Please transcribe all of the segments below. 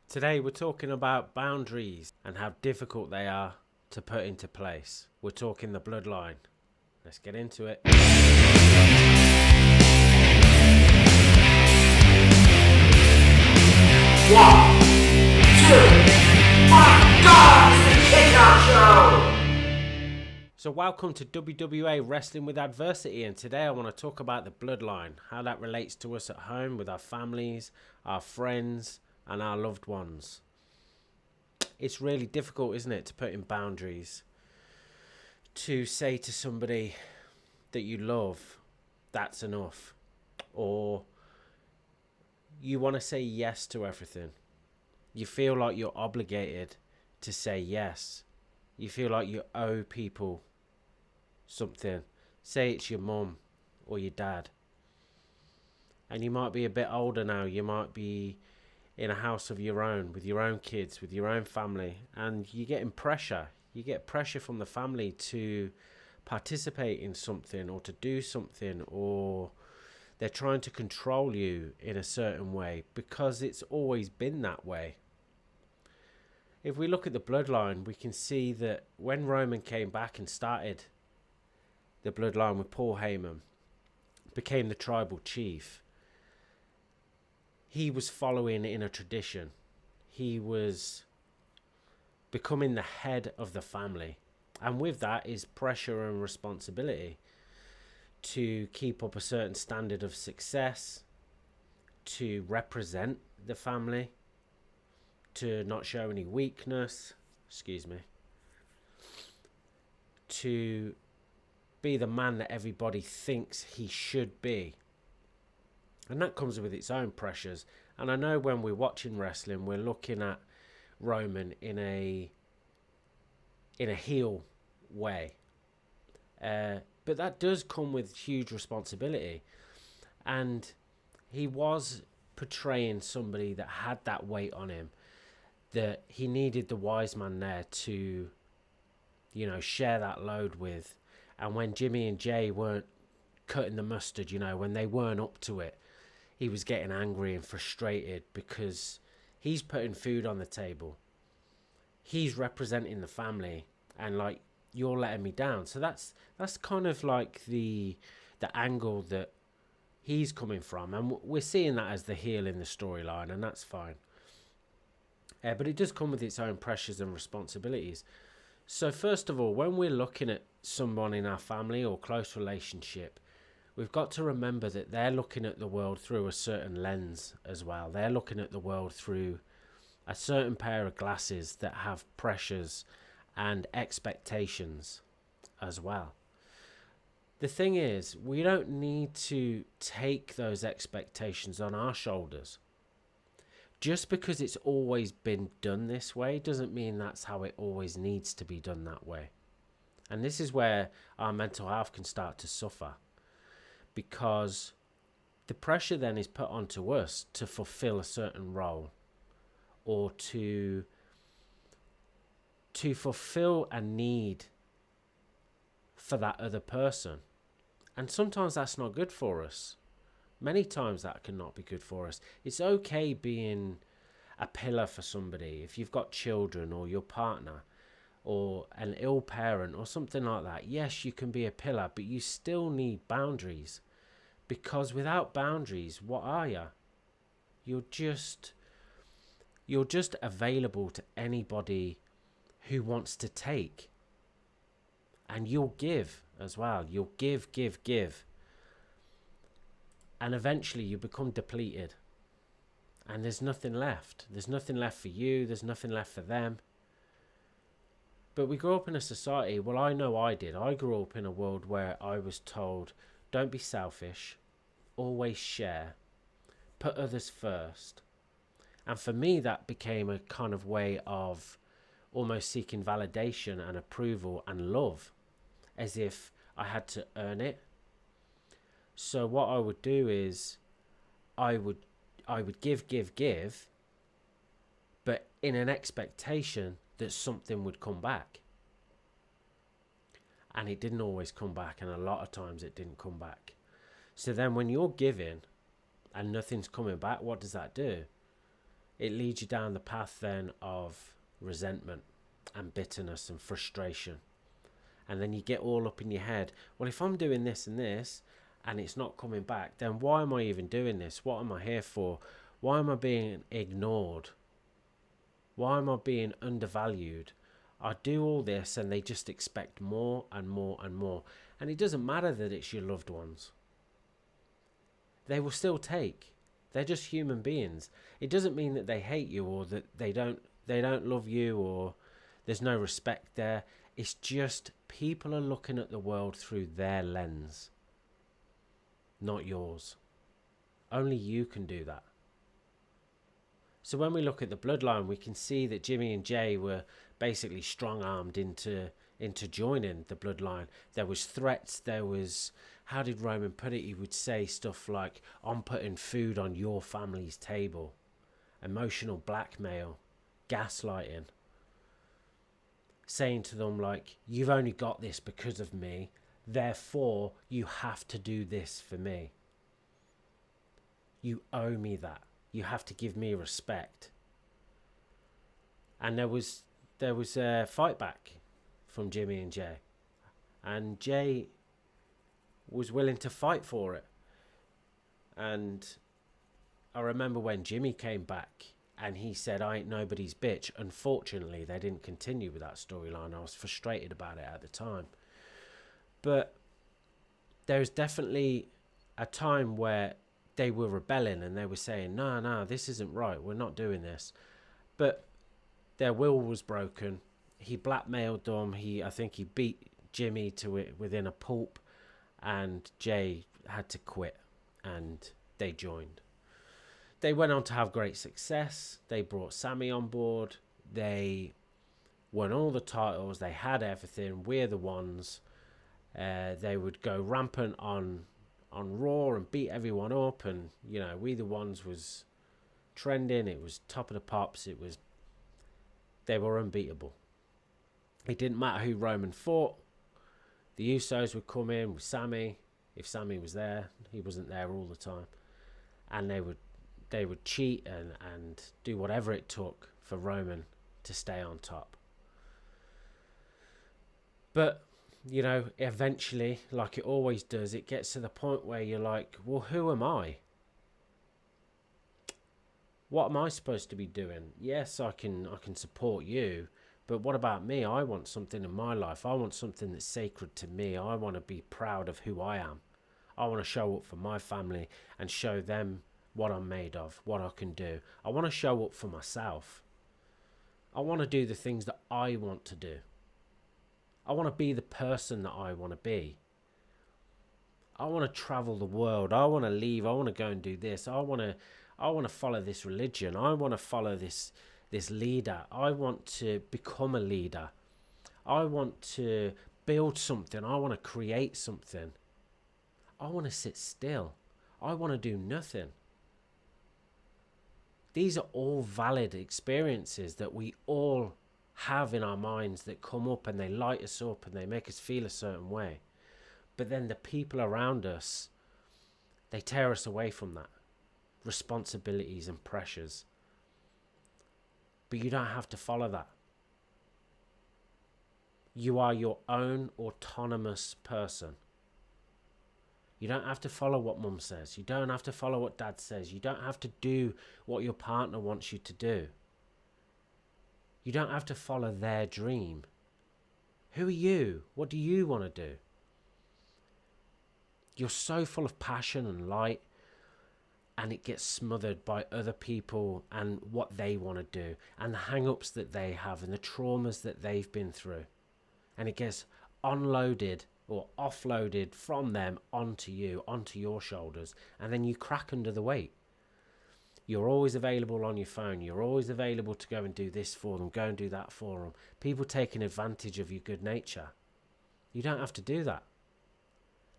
Today we're talking about boundaries and how difficult they are to put into place. We're talking the bloodline. Let's get into it. One, two, my God, it's the Kickout Show! So welcome to WWA Wrestling with Adversity, and today I want to talk about the bloodline, how that relates to us at home with our families, our friends, and our loved ones. It's really difficult, isn't it, to put in boundaries, to say to somebody that you love, that's enough, or you want to say yes to everything. You feel like you're obligated to say yes. You feel like you owe people something. Say it's your mum or your dad. And you might be a bit older now. You might be in a house of your own, with your own kids, with your own family. And you're getting pressure. You get pressure from the family to participate in something or to do something, or they're trying to control you in a certain way because it's always been that way. If we look at the bloodline, we can see that when Roman came back and started the bloodline with Paul Heyman, became the tribal chief, he was following in a tradition. He was becoming the head of the family. And with that is pressure and responsibility to keep up a certain standard of success, to represent the family, to not show any weakness, to be the man that everybody thinks he should be. And that comes with its own pressures. And I know when we're watching wrestling, we're looking at Roman in a heel way. But that does come with huge responsibility. And he was portraying somebody that had that weight on him, that he needed the wise man there to, share that load with. And when Jimmy and Jay weren't cutting the mustard, when they weren't up to it, he was getting angry and frustrated because he's putting food on the table. He's representing the family, and like, you're letting me down. So that's kind of like the angle that he's coming from, and we're seeing that as the heel in the storyline, and that's fine. But it does come with its own pressures and responsibilities. So first of all, when we're looking at someone in our family or close relationship, we've got to remember that they're looking at the world through a certain lens as well. They're looking at the world through a certain pair of glasses that have pressures and expectations as well. The thing is, we don't need to take those expectations on our shoulders. Just because it's always been done this way doesn't mean that's how it always needs to be done that way. And this is where our mental health can start to suffer, because the pressure then is put onto us to fulfill a certain role, or to fulfill a need for that other person. And sometimes that's not good for us. Many times that cannot be good for us. It's okay being a pillar for somebody. If you've got children or your partner or an ill parent or something like that, yes, you can be a pillar, but you still need boundaries. Because without boundaries, what are you? You're just available to anybody who wants to take. And you'll give as well. You'll give. And eventually you become depleted. And there's nothing left. There's nothing left for you. There's nothing left for them. But we grew up in a society, well, I know I did. I grew up in a world where I was told, don't be selfish. Always share. Put others first. And for me, that became a kind of way of almost seeking validation and approval and love, as if I had to earn it. So what I would do is I would give, but in an expectation that something would come back. And it didn't always come back, and a lot of times it didn't come back. So then when you're giving and nothing's coming back, what does that do? it leads you down the path then of resentment and bitterness and frustration. And then you get all up in your head, well, if I'm doing this and this and it's not coming back, then why am I even doing this? What am I here for? Why am I being ignored? Why am I being undervalued? I do all this and they just expect more and more and more. And it doesn't matter that it's your loved ones. They will still take. They're just human beings. It doesn't mean that they hate you or that they don't love you or there's no respect there. It's just people are looking at the world through their lens, not yours. Only you can do that. So when we look at the bloodline, we can see that Jimmy and Jay were basically strong-armed into joining the bloodline. There was threats. There was, how did Roman put it? He would say stuff like, I'm putting food on your family's table. Emotional blackmail, gaslighting. Saying to them like, you've only got this because of me. Therefore, you have to do this for me. You owe me that. You have to give me respect. And there was a fight back from Jimmy and Jay. And Jay was willing to fight for it. And I remember when Jimmy came back and he said, I ain't nobody's bitch. Unfortunately, they didn't continue with that storyline. I was frustrated about it at the time. But there's definitely a time where they were rebelling and they were saying, no, this isn't right. We're not doing this. But their will was broken. He blackmailed them. I think he beat Jimmy to it within a pulp, and Jay had to quit and they joined. They went on to have great success. They brought Sammy on board. They won all the titles. They had everything. We're the ones. They would go rampant on Raw and beat everyone up, and We the Ones was trending. It was top of the pops. They were unbeatable. It didn't matter who Roman fought. The Usos would come in with Sammy. If Sammy was there, he wasn't there all the time, and they would cheat and do whatever it took for Roman to stay on top. But eventually, like it always does, it gets to the point where you're like, well, who am I? What am I supposed to be doing? Yes, I can support you, but what about me? I want something in my life. I want something that's sacred to me. I want to be proud of who I am. I want to show up for my family and show them what I'm made of, what I can do. I want to show up for myself. I want to do the things that I want to do. I want to be the person that I want to be. I want to travel the world. I want to leave. I want to go and do this. I want to follow this religion. I want to follow this leader. I want to become a leader. I want to build something. I want to create something. I want to sit still. I want to do nothing. These are all valid experiences that we all have in our minds that come up and they light us up and they make us feel a certain way. But then the people around us, they tear us away from that. Responsibilities and pressures. But you don't have to follow that. You are your own autonomous person. You don't have to follow what mum says. You don't have to follow what dad says. You don't have to do what your partner wants you to do. You don't have to follow their dream. Who are you? What do you want to do? You're so full of passion and light, and it gets smothered by other people and what they want to do, and the hang-ups that they have and the traumas that they've been through. And it gets unloaded or offloaded from them onto you, onto your shoulders, and then you crack under the weight. You're always available on your phone. You're always available to go and do this for them, go and do that for them. People taking advantage of your good nature. You don't have to do that.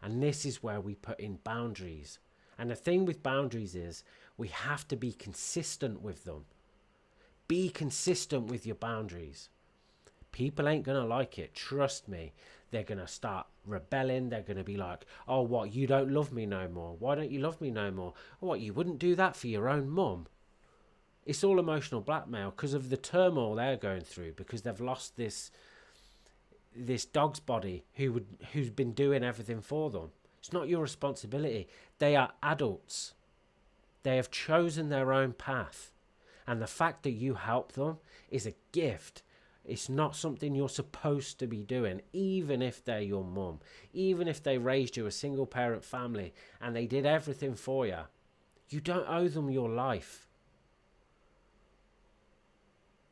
And this is where we put in boundaries. And the thing with boundaries is we have to be consistent with them. Be consistent with your boundaries. People ain't going to like it. Trust me. They're going to start rebelling. They're going to be like, oh, what, you don't love me no more? Why don't you love me no more? What, you wouldn't do that for your own mum? It's all emotional blackmail because of the turmoil they're going through, because they've lost this dog's body who's been doing everything for them. It's not your responsibility. They are adults. They have chosen their own path. And the fact that you help them is a gift. It's not something you're supposed to be doing, even if they're your mum, even if they raised you a single parent family and they did everything for you. You don't owe them your life.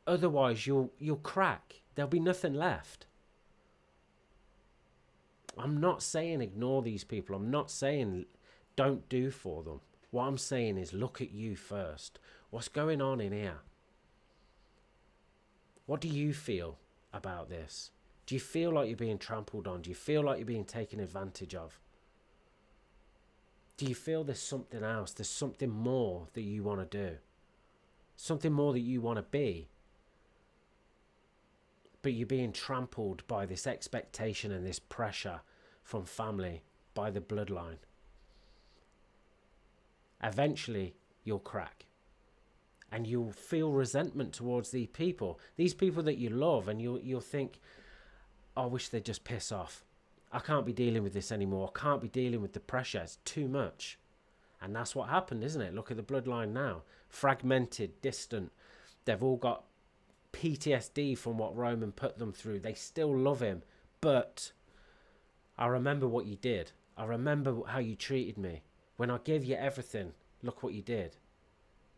Otherwise, you'll crack. There'll be nothing left. I'm not saying ignore these people. I'm not saying don't do for them. What I'm saying is look at you first. What's going on in here? What do you feel about this? Do you feel like you're being trampled on? Do you feel like you're being taken advantage of? Do you feel there's something else? There's something more that you want to do? Something more that you want to be? But you're being trampled by this expectation and this pressure from family, by the bloodline. Eventually, you'll crack. And you'll feel resentment towards these people that you love, and you'll think, oh, I wish they'd just piss off. I can't be dealing with this anymore. I can't be dealing with the pressure. It's too much. And that's what happened, isn't it? Look at the bloodline now. Fragmented, distant. They've all got PTSD from what Roman put them through. They still love him, but I remember what you did. I remember how you treated me. When I gave you everything, look what you did.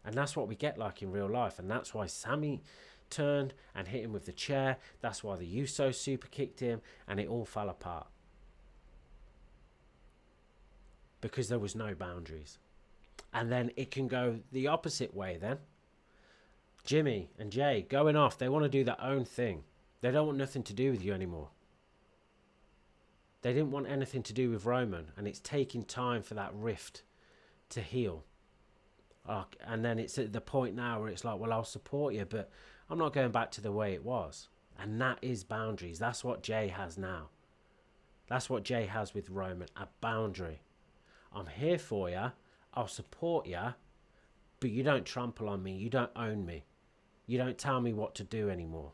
And that's what we get like in real life. And that's why Sammy turned and hit him with the chair. That's why the Uso super kicked him and it all fell apart. Because there was no boundaries. And then it can go the opposite way then. Jimmy and Jay going off. They want to do their own thing. They don't want nothing to do with you anymore. They didn't want anything to do with Roman. And it's taking time for that rift to heal. And then it's at the point now where it's like, well, I'll support you, but I'm not going back to the way it was. And that is boundaries. That's what Jay has now. That's what Jay has with Roman, a boundary. I'm here for you. I'll support you, but you don't trample on me. You don't own me. You don't tell me what to do anymore.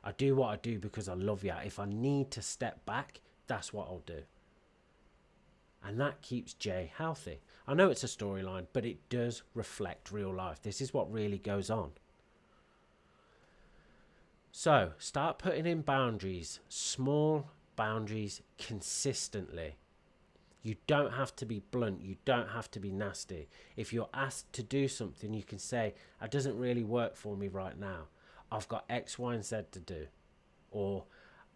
I do what I do because I love you. If I need to step back, that's what I'll do. And that keeps Jay healthy. I know it's a storyline, but it does reflect real life. This is what really goes on. So, start putting in boundaries, small boundaries consistently. You don't have to be blunt. You don't have to be nasty. If you're asked to do something, you can say, it doesn't really work for me right now. I've got X, Y, and Z to do. Or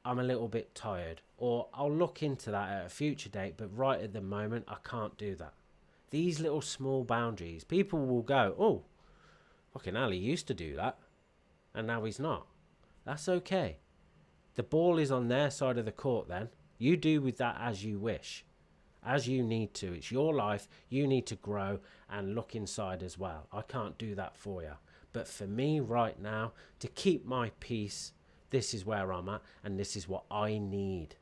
I'm a little bit tired. Or I'll look into that at a future date, but right at the moment, I can't do that. These little small boundaries, people will go, oh, fucking hell, he used to do that. And now he's not. That's okay. The ball is on their side of the court then. You do with that as you wish. As you need to. It's your life. You need to grow and look inside as well. I can't do that for you. But for me right now, to keep my peace, this is where I'm at and this is what I need.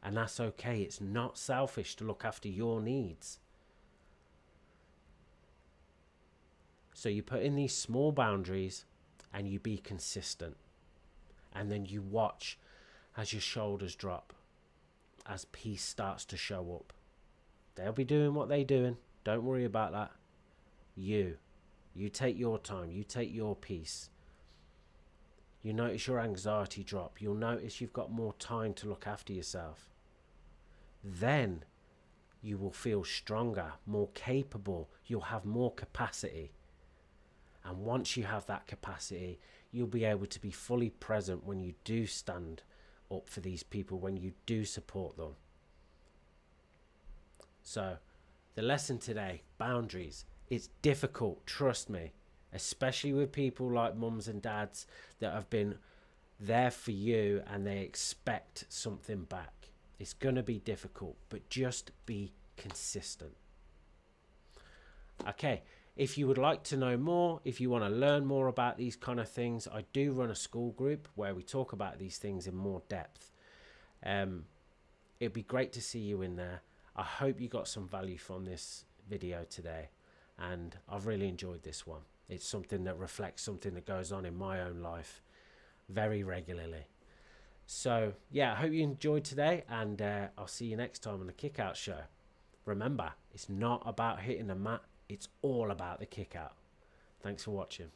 And that's okay. It's not selfish to look after your needs. So you put in these small boundaries and you be consistent. And then you watch as your shoulders drop, as peace starts to show up. They'll be doing what they're doing. Don't worry about that. You take your time. You take your peace. You notice your anxiety drop. You'll notice you've got more time to look after yourself. Then you will feel stronger, more capable. You'll have more capacity. And once you have that capacity, you'll be able to be fully present when you do stand up for these people, when you do support them. So, the lesson today, boundaries. It's difficult, trust me, especially with people like mums and dads that have been there for you and they expect something back. It's going to be difficult, but just be consistent. Okay. If you would like to know more, if you want to learn more about these kind of things, I do run a school group where we talk about these things in more depth. It'd be great to see you in there. I hope you got some value from this video today, and I've really enjoyed this one. It's something that reflects something that goes on in my own life very regularly. So, yeah, I hope you enjoyed today, and I'll see you next time on the Kick Out Show. Remember, it's not about hitting the mat, it's all about the kick out. Thanks for watching.